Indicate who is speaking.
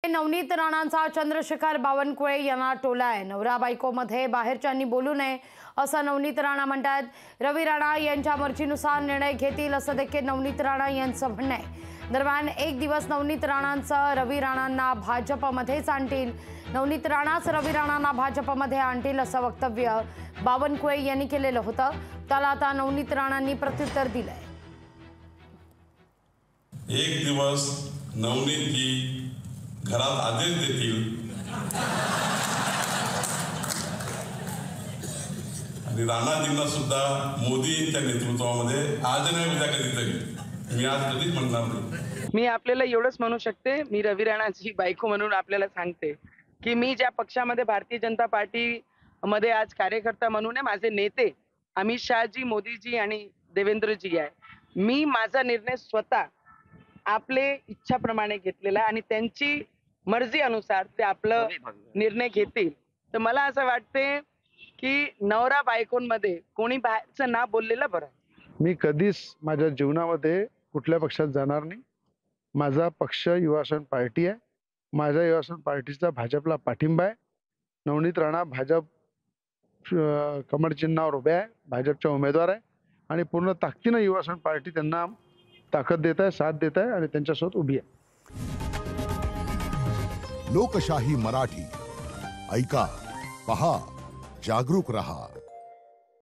Speaker 1: नवनीत राणांचा चंद्रशेखर बावनकुळे यांना टोलाय। नवरा बायकोमध्ये बाहेरच्यांनी बोलू नये असं नवनीत राणा म्हणतात। रवी राणा यांच्या मर्जीनुसार निर्णय घेतील असं देखील नवनीत राणा यांचं म्हणणं आहे। दरम्यान एक दिवस नवनीत राणांचं रवी राणांना भाजपमध्येच आणतील, नवनीत राणाच रवी राणांना भाजपमध्ये आणतील असं वक्तव्य बावनकुळे यांनी केलेलं होतं। त्याला आता नवनीत राणांनी प्रत्युत्तर दिलंय।
Speaker 2: एक दिवस नवनीत जी घरात आदेश देतील आणि राणाजींना सुद्धा मोदींच्या नेतृत्वामध्ये आज नाही उद्या कधीतरी मी आज कधीच म्हणणार नाही।
Speaker 3: मी आपल्याला एवढंच म्हणू शकते, मी रवी राणाची बायको म्हणून आपल्याला सांगते की मी ज्या पक्षामध्ये भारतीय जनता पार्टी मध्ये आज कार्यकर्ता म्हणून आहे, माझे नेते अमित शहाजी, मोदीजी आणि देवेंद्रजी आहे। मी माझा निर्णय स्वतः आपले इच्छाप्रमाणे घेतलेला आणि त्यांची मर्जी अनुसार ते आपलं निर्णय घेतील। तर मला असं वाटते की नवरा बायकोंमध्ये कोणी बाहेरचं ना बोललेलं बरं।
Speaker 4: मी कधीच माझ्या जीवनामध्ये कुठल्या पक्षात जाणार नाही। माझा पक्ष युवासेना पार्टी आहे। माझ्या युवासेना पार्टीचा भाजपला पाठिंबा आहे। नवनीत राणा भाजप कमळ चिन्हावर उभे आहे, भाजपच्या उमेदवार आहे आणि पूर्ण ताकदीनं युवासेना पार्टी त्यांना ताकद देत आहे, साथ देत आहे आणि त्यांच्यासोबत उभी आहे।
Speaker 5: लोकशाही मराठी ऐका, पहा, जागरूक रहा।